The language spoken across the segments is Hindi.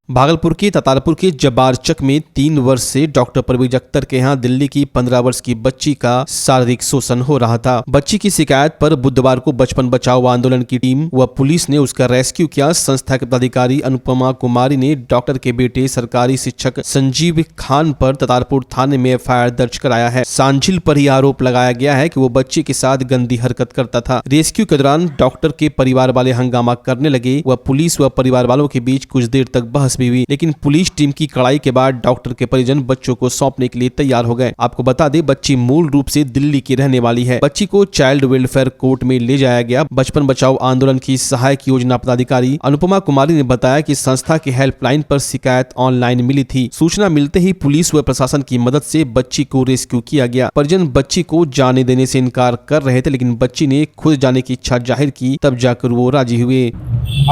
भागलपुर के ततारपुर के जबारचक में 3 वर्ष से डॉक्टर परवेज अख्तर के यहाँ दिल्ली की 15 वर्ष की बच्ची का शारीरिक शोषण हो रहा था। बच्ची की शिकायत पर बुधवार को बचपन बचाओ आंदोलन की टीम व पुलिस ने उसका रेस्क्यू किया। संस्था के पदाधिकारी अनुपमा कुमारी ने डॉक्टर के बेटे सरकारी शिक्षक संजीव खान पर ततारपुर थाने में एफआईआर दर्ज कराया है। सांझिल पर ही आरोप लगाया गया है कि वो बच्चे के साथ गंदी हरकत करता था। रेस्क्यू के दौरान डॉक्टर के परिवार वाले हंगामा करने लगे व पुलिस व परिवार वालों के बीच कुछ देर तक बहस भी हुई, लेकिन पुलिस टीम की कड़ाई के बाद डॉक्टर के परिजन बच्चों को सौंपने के लिए तैयार हो गए। आपको बता दें, बच्ची मूल रूप से दिल्ली की रहने वाली है। बच्ची को चाइल्ड वेलफेयर कोर्ट में ले जाया गया। बचपन बचाओ आंदोलन की सहायक योजना पदाधिकारी अनुपमा कुमारी ने बताया कि संस्था की हेल्पलाइन पर शिकायत ऑनलाइन मिली थी। सूचना मिलते ही पुलिस व प्रशासन की मदद से बच्ची को रेस्क्यू किया गया। परिजन बच्ची को जाने देने से इनकार कर रहे थे, लेकिन बच्ची ने खुद जाने की इच्छा जाहिर की, तब जाकर वो राजी हुए।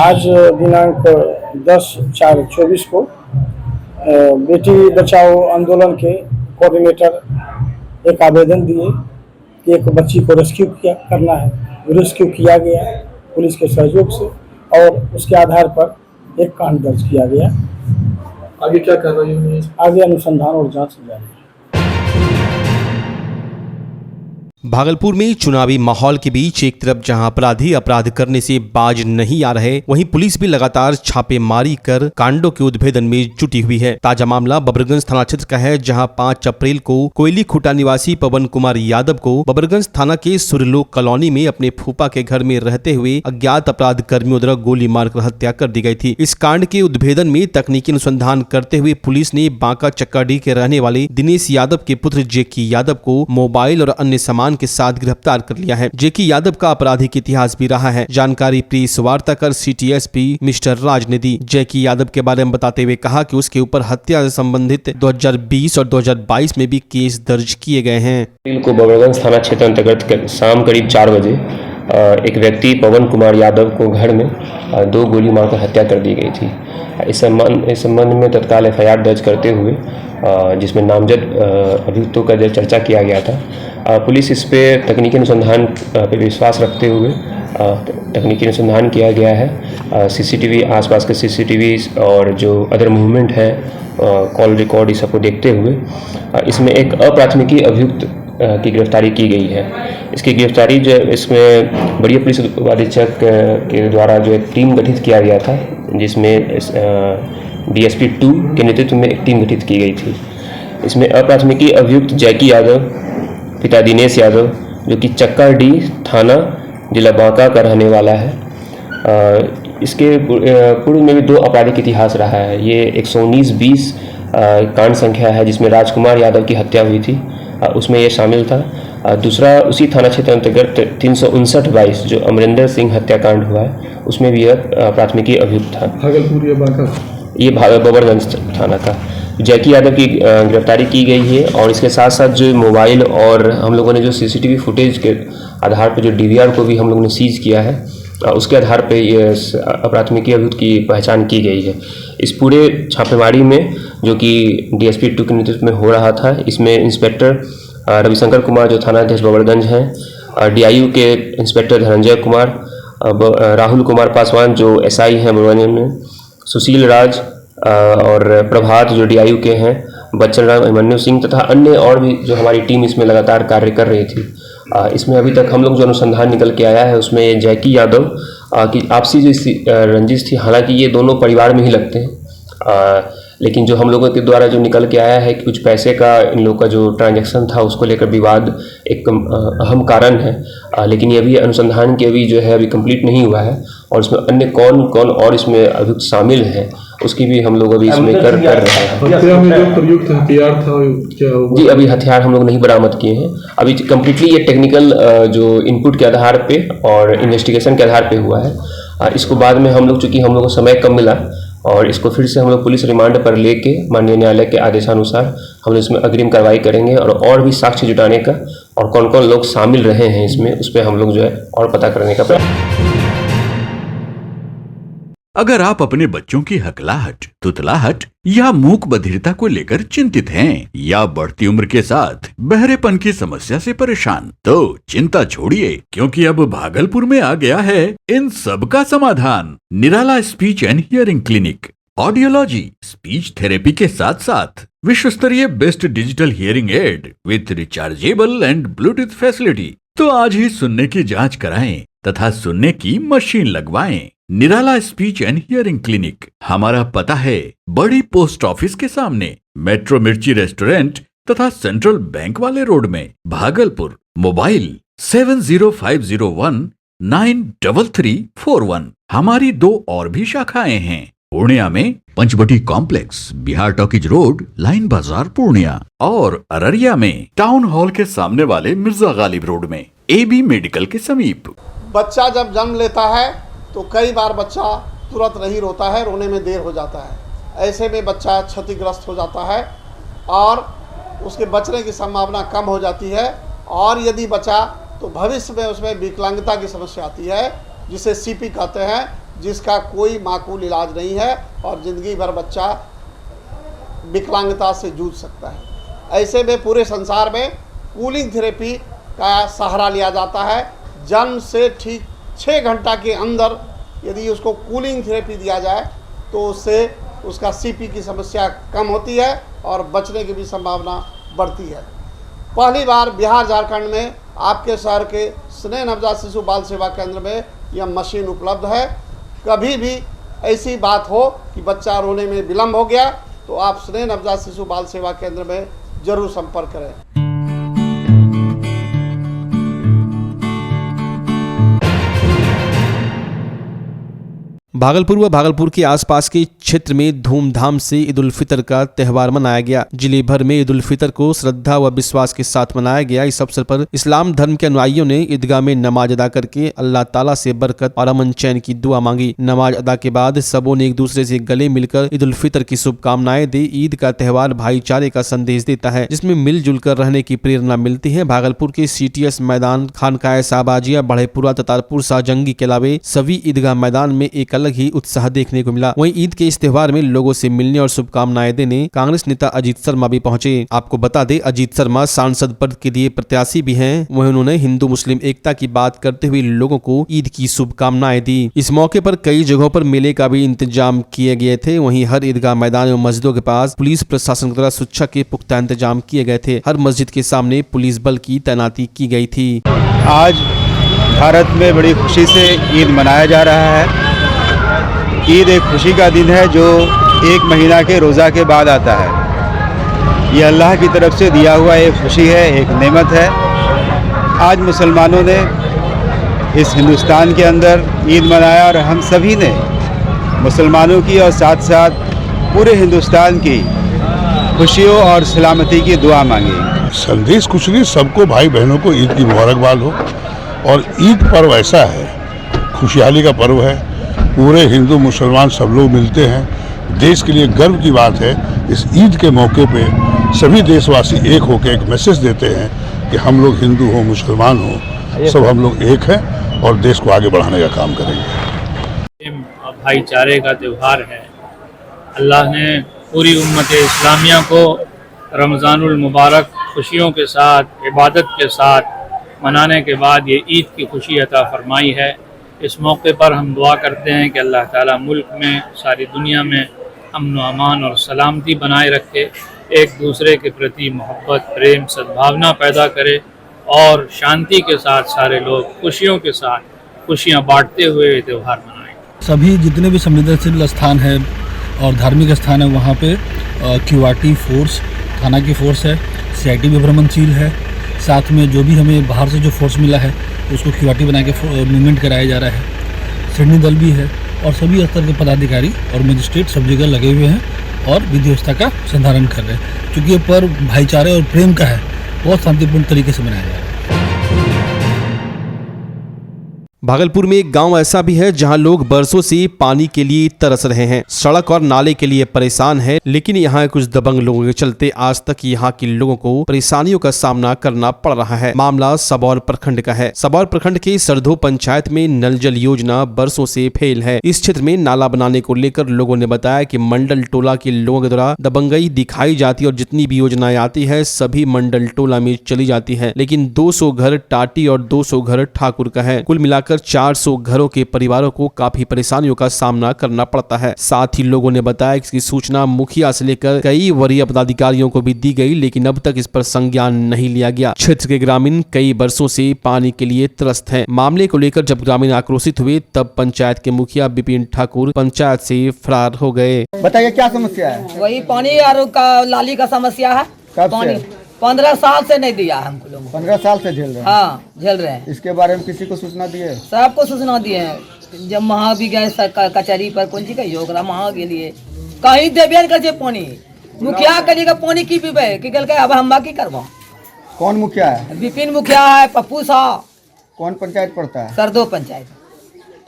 आज दिनांक 10/4/24 को बेटी बचाओ आंदोलन के कोऑर्डिनेटर एक आवेदन दिए कि एक बच्ची को रेस्क्यू करना है। रेस्क्यू किया गया पुलिस के सहयोग से और उसके आधार पर एक कांड दर्ज किया गया। आगे क्या कार्रवाई होगी? आगे अनुसंधान और जांच जारी है। भागलपुर में चुनावी माहौल के बीच एक तरफ जहां अपराधी अपराध करने से बाज नहीं आ रहे, वहीं पुलिस भी लगातार छापेमारी कर कांडों के उद्भेदन में जुटी हुई है। ताजा मामला बबरगंज थाना क्षेत्र का है, जहां 5 अप्रैल को कोयली खुटा निवासी पवन कुमार यादव को बबरगंज थाना के सुरलोक कॉलोनी में अपने फूफा के घर में रहते हुए अज्ञात अपराध कर्मियों द्वारा गोली मारकर हत्या कर दी गई थी। इस कांड के उद्भेदन में तकनीकी अनुसंधान करते हुए पुलिस ने बांका चक्काडीह के रहने वाले दिनेश यादव के पुत्र जेकी यादव को मोबाइल और अन्य सामान के साथ गिरफ्तार कर लिया है। जेकी यादव का आपराधिक इतिहास भी रहा है। जानकारी प्रेस वार्ता कर सिटी एसपी मिस्टर राज ने दी। जेकी यादव के बारे में बताते हुए कहा कि उसके ऊपर हत्या से संबंधित 2020 और 2022 में भी केस दर्ज किए गए हैं। को बबरगंज थाना क्षेत्र अंतर्गत शाम करीब 4 बजे एक व्यक्ति पवन कुमार यादव को घर में 2 गोली मारकर हत्या कर दी गई थी। इस संबंध में तत्काल एफआईआर दर्ज करते हुए जिसमें नामजद अभियुक्तों का चर्चा किया गया था। पुलिस इस पे तकनीकी अनुसंधान पे विश्वास रखते हुए तकनीकी अनुसंधान किया गया है। सीसीटीवी, आसपास के सीसीटीवी और जो अदर मूवमेंट है, कॉल रिकॉर्ड, इस सबको देखते हुए इसमें एक अप्राथमिकी अभियुक्त की गिरफ्तारी की गई है। इसकी गिरफ्तारी जो इसमें बड़ी पुलिस अधीक्षक के द्वारा जो एक टीम गठित किया गया था, जिसमें DSP 2 के नेतृत्व में एक टीम गठित की गई थी। इसमें अप्राथमिकी अभियुक्त जेकी यादव पिता दिनेश यादव, जो कि चक्काडीह थाना जिला बांका का रहने वाला है। इसके पूर्व में भी 2 आपराधिक इतिहास रहा है। ये 119-20 कांड संख्या है, जिसमें राजकुमार यादव की हत्या हुई थी, उसमें ये शामिल था। दूसरा उसी थाना क्षेत्र अंतर्गत 359-22 जो अमरिंदर सिंह हत्याकांड हुआ है, उसमें भी यह प्राथमिकी अभियुक्त था। भागलपुर या बांका? ये बबरगंज थाना का जैकी यादव की गिरफ्तारी की गई है। और इसके साथ साथ जो मोबाइल और हम लोगों ने जो सीसीटीवी फुटेज के आधार पर जो DVR को भी हम लोगों ने सीज किया है, उसके आधार पे ये प्राथमिकी अभियुक्त की पहचान की गई है। इस पूरे छापेमारी में जो कि DSP 2 के नेतृत्व में हो रहा था, इसमें इंस्पेक्टर रविशंकर कुमार जो थानाध्यक्ष बबरगंज हैं, DIU के इंस्पेक्टर धनंजय कुमार, राहुल कुमार पासवान जो SI हैं बबरगंज में, सुशील राज और प्रभात जो DIU के हैं, बच्चन राम, अभिमन्यु सिंह तथा अन्य और भी जो हमारी टीम इसमें लगातार कार्य कर रही थी। इसमें अभी तक हम लोग जो अनुसंधान निकल के आया है, उसमें ये जैकी यादव की आपसी जो रंजिश थी, हालांकि ये दोनों परिवार में ही लगते हैं, लेकिन जो हम लोगों के द्वारा जो निकल के आया है कि कुछ पैसे का इन लोगों का जो ट्रांजैक्शन था, उसको लेकर विवाद एक अहम कारण है। लेकिन ये अभी अनुसंधान के अभी जो है अभी कंप्लीट नहीं हुआ है, और इसमें अन्य कौन कौन और इसमें अभियुक्त शामिल हैं, उसकी भी हम लोग अभी इसमें कर रहे हैं। हत्या में जो प्रयुक्त हथियार था क्या हुआ? जी, अभी हथियार हम लोग नहीं बरामद किए हैं। अभी कम्प्लीटली ये टेक्निकल जो इनपुट के आधार पे और इन्वेस्टिगेशन के आधार पे हुआ है। इसको बाद में हम लोग, चूँकि हम लोग को समय कम मिला, और इसको फिर से हम लोग पुलिस रिमांड पर लेके माननीय न्यायालय के आदेशानुसार हम लोग इसमें अग्रिम कार्रवाई करेंगे, और भी साक्ष्य जुटाने का और कौन कौन लोग शामिल रहे हैं इसमें, उस पर हम लोग जो है और पता करने का प्रयास। अगर आप अपने बच्चों की हकलाहट, तुतलाहट या मूक बधिरता को लेकर चिंतित हैं, या बढ़ती उम्र के साथ बहरेपन की समस्या से परेशान, तो चिंता छोड़िए, क्योंकि अब भागलपुर में आ गया है इन सब का समाधान। Nirala speech and hearing clinic. Audiology speech therapy के साथ साथ विश्व स्तरीय best digital hearing aid with rechargeable and Bluetooth facility. तो आज ही सुनने की जांच कराएं तथा सुनने की मशीन लगवाएं। निराला स्पीच एंड हियरिंग क्लिनिक। हमारा पता है बड़ी पोस्ट ऑफिस के सामने, मेट्रो मिर्ची रेस्टोरेंट तथा सेंट्रल बैंक वाले रोड में, भागलपुर। मोबाइल 7050193341। हमारी 2 और भी शाखाएं हैं। पूर्णिया में Panchvati complex, Bihar talkies road, line Bazar, Purnia. और अररिया में टाउन हॉल के सामने वाले मिर्जा गालिब रोड में, AB मेडिकल के समीप। बच्चा जब जन्म लेता है तो कई बार बच्चा तुरंत नहीं रोता है, रोने में देर हो जाता है। ऐसे में बच्चा क्षतिग्रस्त हो जाता है और उसके बचने की संभावना कम हो जाती है। और यदि बचा तो भविष्य में उसमें विकलांगता की समस्या आती है, जिसे CP कहते हैं, जिसका कोई माकूल इलाज नहीं है और ज़िंदगी भर बच्चा विकलांगता से जूझ सकता है। ऐसे में पूरे संसार में कूलिंग थेरेपी का सहारा लिया जाता है। जन्म से ठीक 6 घंटा के अंदर यदि उसको कूलिंग थेरेपी दिया जाए तो उससे उसका CP की समस्या कम होती है और बचने की भी संभावना बढ़ती है। पहली बार बिहार झारखंड में आपके शहर के स्नेह नवजात शिशु बाल सेवा केंद्र में यह मशीन उपलब्ध है। कभी भी ऐसी बात हो कि बच्चा रोने में विलम्ब हो गया तो आप स्नेह नवजात शिशु बाल सेवा केंद्र में जरूर संपर्क करें। भागलपुर व भागलपुर के आसपास के क्षेत्र में धूमधाम से ईद उल फितर का त्यौहार मनाया गया। जिले भर में ईद उल फितर को श्रद्धा व विश्वास के साथ मनाया गया। इस अवसर पर इस्लाम धर्म के अनुयायियों ने ईदगाह में नमाज अदा करके अल्लाह ताला से बरकत और अमन चैन की दुआ मांगी। नमाज अदा के बाद सबों ने एक दूसरे से गले मिलकर ईद उल फितर की शुभकामनाएं दी। ईद का त्यौहार भाईचारे का संदेश देता है, जिसमें मिलजुल कर रहने की प्रेरणा मिलती है। भागलपुर के CTS मैदान, खानकाह साहबाजिया, बढ़ेपुरा, ततारपुर, शाहजंगी के अलावे सभी ईदगाह मैदान में एक अलग ही उत्साह देखने को मिला। वहीं ईद के इस त्यौहार में लोगों से मिलने और शुभकामनाएं देने कांग्रेस नेता अजीत शर्मा भी पहुंचे। आपको बता दें, अजीत शर्मा सांसद पद के लिए प्रत्याशी भी हैं। वहीं उन्होंने हिंदू मुस्लिम एकता की बात करते हुए लोगों को ईद की शुभकामनाएं दी। इस मौके पर कई जगहों पर मेले का भी इंतजाम किए गए थे। वहीं हर ईदगाह मैदान एवं मस्जिदों के पास पुलिस प्रशासन द्वारा सुरक्षा के पुख्ता इंतजाम किए गए थे। हर मस्जिद के सामने पुलिस बल की तैनाती की गई थी। आज भारत में बड़ी खुशी से ईद मनाया जा रहा है। ईद एक खुशी का दिन है जो 1 महीना के रोज़ा के बाद आता है। ये अल्लाह की तरफ से दिया हुआ एक खुशी है, एक नेमत है। आज मुसलमानों ने इस हिंदुस्तान के अंदर ईद मनाया और हम सभी ने मुसलमानों की और साथ साथ पूरे हिंदुस्तान की खुशियों और सलामती की दुआ मांगी। संदेश कुछ नहीं, सबको भाई बहनों को ईद की मुबारकबाद हो। और ईद पर्व ऐसा है, खुशहाली का पर्व है। पूरे हिंदू मुसलमान सब लोग मिलते हैं। देश के लिए गर्व की बात है, इस ईद के मौके पे सभी देशवासी एक होकर एक मैसेज देते हैं कि हम लोग हिंदू हो मुसलमान हो, सब हम लोग एक हैं और देश को आगे बढ़ाने का काम करेंगे। भाईचारे का त्यौहार है। अल्लाह ने पूरी उम्मत इस्लामिया को रमज़ानुल मुबारक खुशियों के साथ, इबादत के साथ मनाने के बाद ये ईद की खुशी अता फरमाई है। इस मौके पर हम दुआ करते हैं कि अल्लाह ताला मुल्क में, सारी दुनिया में अमन व अमान और सलामती बनाए रखे, एक दूसरे के प्रति मोहब्बत, प्रेम, सद्भावना पैदा करे और शांति के साथ सारे लोग खुशियों के साथ खुशियां बांटते हुए त्यौहार मनाएं। सभी जितने भी संवेदनशील स्थान है और धार्मिक स्थान है वहाँ पे QRT फोर्स, थाना की फोर्स है, CIT भी भ्रमणशील है। साथ में जो भी हमें बाहर से जो फोर्स मिला है उसको QRT बना के मूवमेंट कराया जा रहा है। सैन्य दल भी है और सभी स्तर के पदाधिकारी और मजिस्ट्रेट सब जगह लगे हुए हैं और विधि व्यवस्था का संधारण कर रहे हैं, क्योंकि ये पर्व भाईचारे और प्रेम का है। बहुत शांतिपूर्ण तरीके से मनाया जा रहा है। भागलपुर में एक गांव ऐसा भी है जहां लोग बरसों से पानी के लिए तरस रहे हैं, सड़क और नाले के लिए परेशान हैं, लेकिन यहां कुछ दबंग लोगों के चलते आज तक यहां के लोगों को परेशानियों का सामना करना पड़ रहा है। मामला सबौर प्रखंड का है। सबौर प्रखंड के सरधो पंचायत में नल जल योजना बरसों से फेल है। इस क्षेत्र में नाला बनाने को लेकर लोगों ने बताया कि मंडल टोला के लोगों के द्वारा दबंगई दिखाई जाती है और जितनी भी योजनाएं आती है सभी मंडल टोला में चली जाती है, लेकिन 200 घर टाटी और 200 घर ठाकुर का है। कुल मिलाकर मिलाकर 400 घरों के परिवारों को काफी परेशानियों का सामना करना पड़ता है। साथ ही लोगों ने बताया कि इसकी सूचना मुखिया से लेकर कई वरीय पदाधिकारियों को भी दी गई, लेकिन अब तक इस पर संज्ञान नहीं लिया गया। क्षेत्र के ग्रामीण कई वर्षों से पानी के लिए त्रस्त हैं। मामले को लेकर जब ग्रामीण आक्रोशित हुए तब पंचायत के मुखिया विपिन ठाकुर पंचायत से फरार हो गए। बताइए क्या समस्या है? वही पानी और का लाली का समस्या है। पानी 15 साल से नहीं दिया हमको लोग। 15 साल से झेल रहे हैं? हाँ झेल रहे हैं। इसके बारे में किसी को सूचना दिए? सबको सूचना दिए हैं। जब वहाँ भी गए कचहरी पर कौन सी कही होगा वहाँ के लिए कहीं देवे कर पानी मुखिया करेगा पानी की पीबे की कल अब हम बाकी करवा। कौन मुखिया है? विपिन मुखिया है, पप्पू शाह। कौन पंचायत पड़ता है? सरदो पंचायत।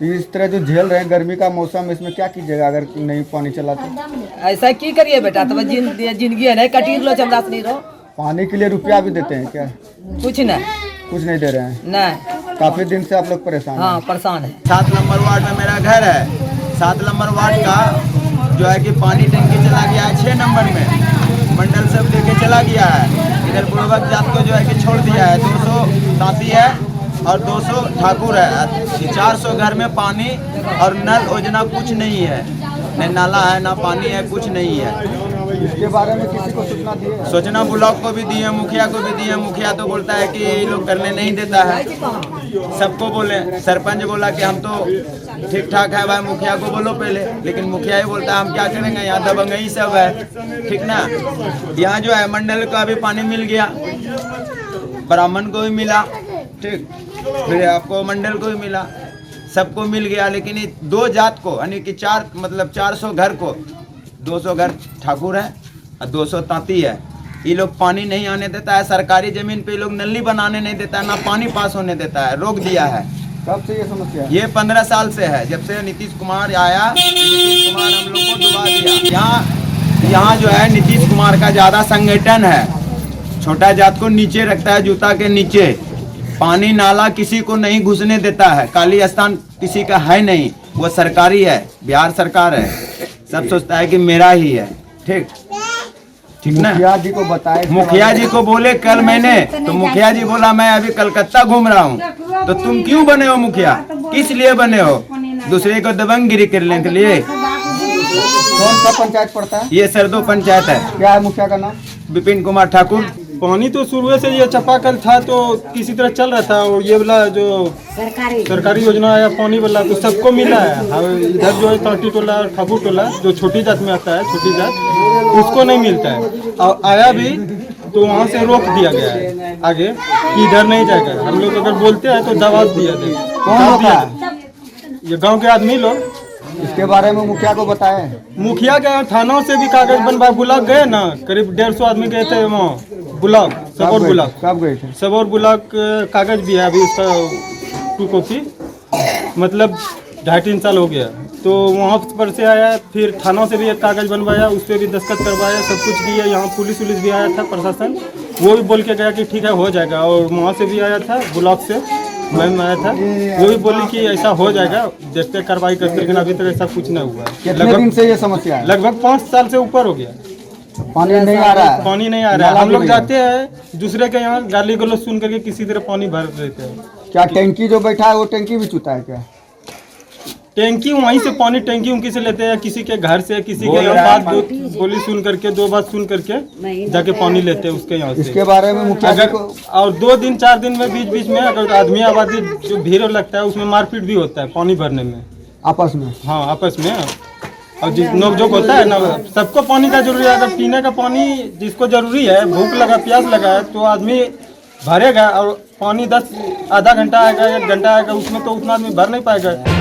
तो इस तरह जो झेल रहे हैं गर्मी का मौसम, इसमें क्या कीजिएगा अगर नहीं पानी चला तो? ऐसा की करिए बेटा, तो जिंदगी है नहीं कटी लो चमड़ा से नहीं रहो। पानी के लिए रुपया भी देते हैं क्या? कुछ नहीं, कुछ नहीं दे रहे हैं? नहीं। काफी दिन से आप लोग परेशान? हाँ परेशान है। 7 नंबर वार्ड में मेरा घर है। 7 नंबर वार्ड का जो है कि पानी टंकी चला गया है 6 नंबर में, मंडल सब लेके चला गया है। इधर बुढ़वक जात को जो है कि छोड़ दिया है। 200 तांती है और 200 ठाकुर है। 400 घर में पानी और नल योजना कुछ नहीं है, न नाला है न पानी है, कुछ नहीं है। इसके बारे में किसी को सूचना दिए? सूचना ब्लॉक को भी दिए, मुखिया को भी दिए। मुखिया तो बोलता है कि ये लोग करने नहीं देता है। सबको बोले, सरपंच बोला कि हम तो ठीक ठाक है भाई, मुखिया को बोलो पहले, लेकिन मुखिया ही बोलता है हम क्या करेंगे, यहाँ दबंगई सब है। ठीक ना, यहाँ जो है मंडल का भी पानी मिल गया, ब्राह्मण को भी मिला, ठीक, फिर आपको मंडल को भी मिला, सबको मिल गया। लेकिन ये 2 जात को यानी कि 400 घर को 200 घर ठाकुर है और 200 तांती है। ये लोग पानी नहीं आने देता है। सरकारी जमीन पे लोग नली बनाने नहीं देता है, ना पानी पास होने देता है, रोक दिया है। कब से ये समस्या? ये 15 साल से है, जब से नीतीश कुमार आया। नीतीश कुमार हम लोग को डुबा दिया। यहाँ जो है नीतीश कुमार का ज़्यादा संगठन है। छोटा जात को नीचे रखता है, जूता के नीचे। पानी नाला किसी को नहीं घुसने देता है। काली स्थान किसी का है नहीं, वो सरकारी है, बिहार सरकार है। सब सोचता है कि मेरा ही है। ठीक ना? मुखिया जी को बताए? मुखिया जी को बोले कल मैंने, तो मुखिया जी बोला मैं अभी कलकत्ता घूम रहा हूँ। तो तुम क्यों बने हो मुखिया? किस लिए बने हो? दूसरे को दबंगगिरी करने के लिए। कौन सा पंचायत पड़ता है? ये सरदो पंचायत है। क्या है मुखिया का नाम? विपिन कुमार ठाकुर। पानी तो शुरू से ये चापाकल था तो किसी तरह चल रहा था, और ये वाला जो सरकारी योजना आया पानी वाला तो सबको मिला है। इधर जो है तांती टोला और ठाकुर टोला जो छोटी जात में आता है, छोटी जात, उसको नहीं मिलता है। और आया भी तो वहाँ से रोक दिया गया है आगे कि इधर नहीं जाएगा। हम लोग अगर बोलते हैं तो दबाव दिया जाएगा। ये गाँव के आदमी लोग। इसके बारे में मुखिया को बताए? मुखिया के थानों से भी कागज बनवा, ब्लॉक गए ना, करीब 150 आदमी गए थे वहाँ ब्लॉक, सबौर ब्लॉक। कब गए थे? सबौर ब्लॉक कागज भी है अभी उसका 2 कॉपी, मतलब 2.5-3 साल हो गया। तो वहाँ पर से आया, फिर थानों से भी एक कागज बनवाया, उस पर भी दस्तखत करवाया, सब कुछ किया। यहाँ पुलिस भी आया था, प्रशासन, वो भी बोल के गया कि ठीक है हो जाएगा। और वहाँ से भी आया था ब्लॉक से, मैम आया था, वो भी बोली कि ऐसा हो जाएगा, देखते कार्रवाई करते, लेकिन अभी तक ऐसा कुछ नहीं हुआ। कितने दिन से ये समस्या है? लगभग 5 साल से ऊपर हो गया। पानी नहीं आ रहा है? पानी नहीं आ रहा है। हम लोग जाते हैं दूसरे के यहाँ, गाली गलौज सुन करके किसी तरह पानी भर देते हैं। क्या टैंकी जो बैठा है वो टैंकी भी चूता है क्या? टैंकी वहीं से पानी टैंकी उनकी से लेते हैं, किसी के घर से, किसी के यहाँ बात बोली सुन करके, 2 बात सुन करके जाके पानी लेते हैं उसके यहाँ से। इसके बारे में मुखिया अगर और 2 दिन 4 दिन में बीच में अगर आदमी आबादी जो भीड़ लगता है उसमें मारपीट भी होता है पानी भरने में, आपस में। हाँ आपस में। और जिस नोकझोंक होता है ना, सबको पानी का जरूरी है। अगर पीने का पानी जिसको जरूरी है, भूख लगा प्यास लगा है, तो आदमी भरेगा। और पानी 10 आधा घंटा आएगा, 1 घंटा आएगा, उसमें तो उतना आदमी भर नहीं पाएगा।